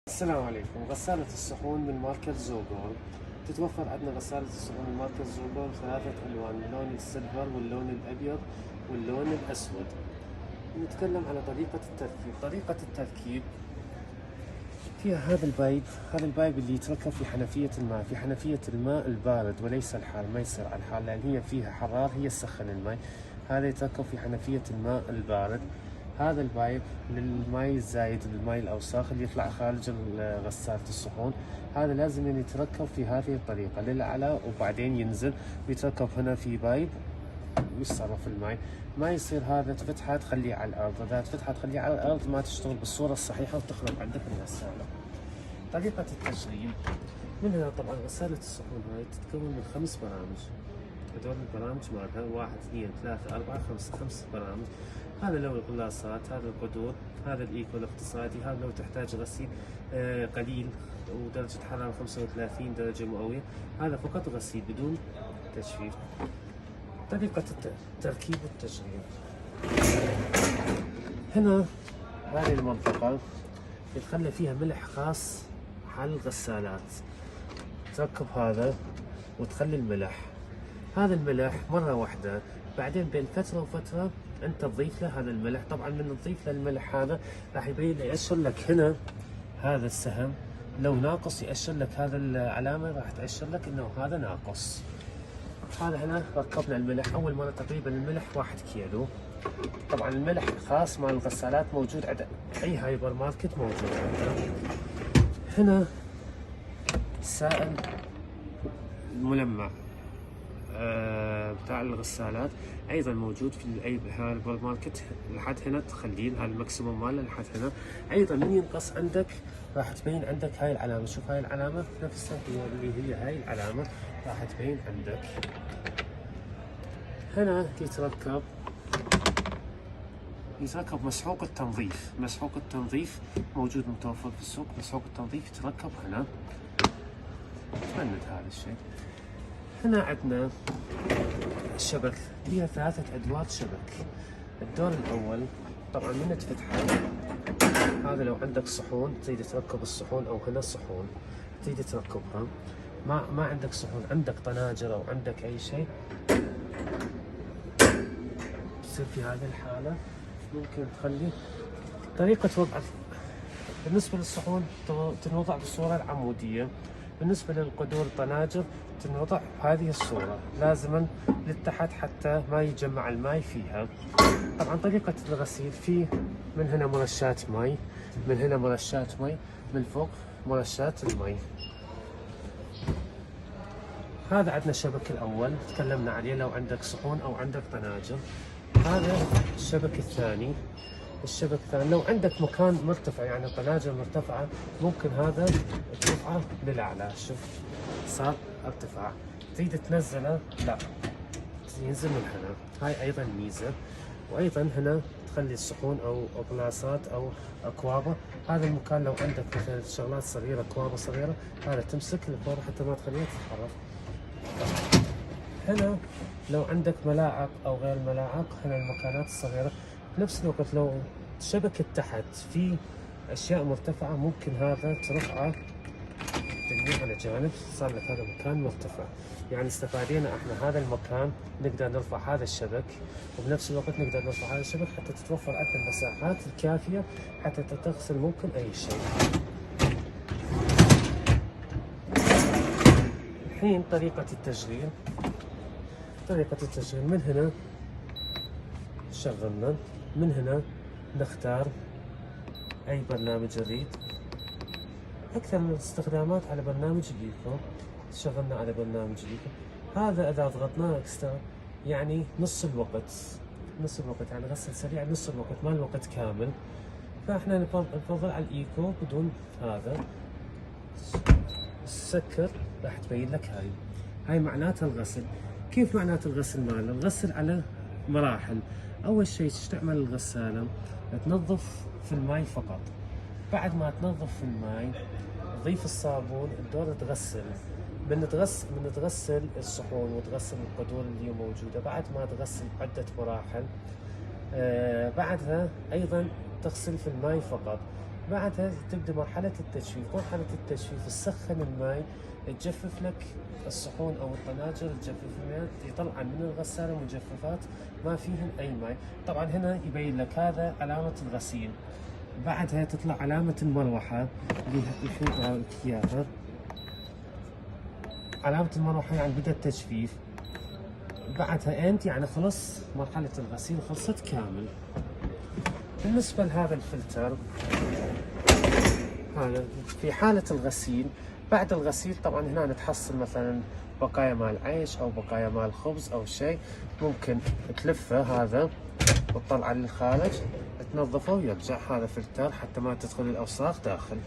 السلام عليكم. غسالة الصحون من ماركة زوجول. تتوفر عندنا غسالة الصحون من ماركة زوجول ثلاثة ألوان، اللون السيلفر واللون الأبيض واللون الأسود. نتكلم على طريقة التركيب. طريقة التركيب فيها هذا البايب اللي يتركب في حنفية الماء، في حنفية الماء البارد وليس الحار، ما يصير على الحار لأن هي فيها حرار، هي تسخن الماء. هذا يتركب في حنفية الماء البارد. هذا البايب للماء الزايد، للماء الأوساخ اللي يطلع خارج غسالة الصحون، هذا لازم أن يتركب في هذه الطريقة للأعلى وبعدين ينزل ويتركب هنا في بايب ويصرف الماء. ما يصير هذا تفتحها تخليه على الأرض، إذا تفتحها تخليه على الأرض ما تشتغل بالصورة الصحيحة وتخرب عندك الغسالة. طريقة التشغيل من هنا. طبعا غسالة الصحون هاي تتكون من 5 برامج. هذول البرامج مالها 1 2 3 4 5 5 برامج. هذا لو الغلاصات، هذا القدور، هذا الايكو الاقتصادي، هذا لو تحتاج غسيل قليل ودرجة حرارة 35 درجة مئوية، هذا فقط غسيل بدون تجفيف. طريقة التركيب والتشغيل. هنا هذه المنطقة يتخلى فيها ملح خاص على الغسالات. تركب هذا وتخلي الملح، هذا الملح مرة واحدة، بعدين بين فترة وفترة انت تضيف له هذا الملح. طبعا من تضيف له الملح هذا راح يبين يأشر لك هنا هذا السهم، لو ناقص يأشر لك هذا العلامة، راح تأشر لك انه هذا ناقص. هذا هنا ركبنا الملح اول مرة، تقريبا الملح 1 كيلو. طبعا الملح خاص مال الغسالات موجود عند اي هايبر ماركت موجود عندنا. هنا السائل الملمع بتاع الغسالات ايضا موجود في اي هايبر ماركت. لحد هنا تخلين هاي الماكسيموم ماله لحد هنا. ايضا من ينقص عندك راح تبين عندك هاي العلامه. شوف هاي العلامه نفسها هي اللي هي هاي العلامه راح تبين عندك. هنا يتركب مسحوق التنظيف. مسحوق التنظيف موجود متوفر في السوق. مسحوق التنظيف يتركب هنا. تفند هذا الشيء. هنا عندنا الشبك، فيها 3 أدوار شبك. الدور الأول طبعا من تفتحه، هذا لو عندك صحون تريد تركب الصحون أو هنا الصحون تريد تركبها، ما عندك صحون، عندك طناجر أو عندك أي شيء، تصير في هذه الحالة ممكن تخلي طريقة وضع. بالنسبة للصحون تنوضع بالصورة العمودية. بالنسبة للقدور الطناجر تنوضع بهذه الصورة لازما للتحت حتى ما يتجمع الماء فيها. طبعا طريقة الغسيل في من هنا مرشات ماء، من هنا مرشات ماء، من فوق مرشات الماء. هذا عندنا الشبك الأول تكلمنا عليه لو عندك صحون أو عندك طناجر. هذا الشبك الثاني. الشبك الثاني لو عندك مكان مرتفع يعني طناجر مرتفعة ممكن هذا ترفعه للأعلى. شوف صار ارتفاع، تريد تنزله لا ينزل من هنا. هاي أيضا ميزة. وأيضا هنا تخلي الصحون أو غلاصات أو أكوابة. هذا المكان لو عندك مثلا شغلات صغيرة أكوابة صغيرة هذا تمسك الكوابة حتى ما تخليها تتحرك. هنا لو عندك ملاعق أو غير ملاعق، هنا المكانات الصغيرة. بنفس الوقت لو شبكة تحت في أشياء مرتفعة ممكن هذا ترفعه تنيه على جانب، صار لك هذا مكان مرتفع. يعني استفادينا احنا هذا المكان نقدر نرفع هذا الشبك، وبنفس الوقت نقدر نرفع هذا الشبك حتى تتوفر عندنا المساحات الكافية حتى تغسل ممكن أي شيء. الحين طريقة التشغيل. طريقة التشغيل من هنا شغلنا، من هنا نختار أي برنامج نريد. أكثر من الاستخدامات على برنامج الإيكو. شغلنا على برنامج الإيكو. هذا إذا ضغطناه إكسترا يعني نص الوقت يعني غسل سريع نص الوقت ما الوقت كامل. فإحنا نفضل على الإيكو بدون هذا. سكر راح تبين لك هاي معناتها الغسل. كيف معنات الغسل ماله؟ الغسل على مراحل. أول شيء تستعمل الغسالة تنظف في الماء فقط. بعد ما تنظف في الماء تضيف الصابون تدور تغسل. من تغسل الصحون وتغسل القدور اللي موجودة. بعد ما تغسل بعدة مراحل بعدها أيضا تغسل في الماء فقط. بعدها تبدأ مرحلة التجفيف. مرحلة التجفيف تسخن الماء، تجفف لك الصحون أو الطناجر، تجفف الماء يطلع من الغسالة مجففات ما فيهن أي ماء. طبعا هنا يبين لك هذا علامة الغسيل. بعدها تطلع علامة المروحة اللي الحين أوريك إياها. علامة المروحة يعني بدأ التجفيف. بعدها أنت يعني خلص مرحلة الغسيل، خلصت كامل. بالنسبة لهذا الفلتر، هذا في حالة الغسيل. بعد الغسيل طبعا هنا نتحصل مثلا بقايا مال عيش او بقايا مال خبز او شيء، ممكن تلفه هذا وتطلعه للخارج، تنظفه ويرجع. هذا فلتر حتى ما تدخل الاوساخ داخل.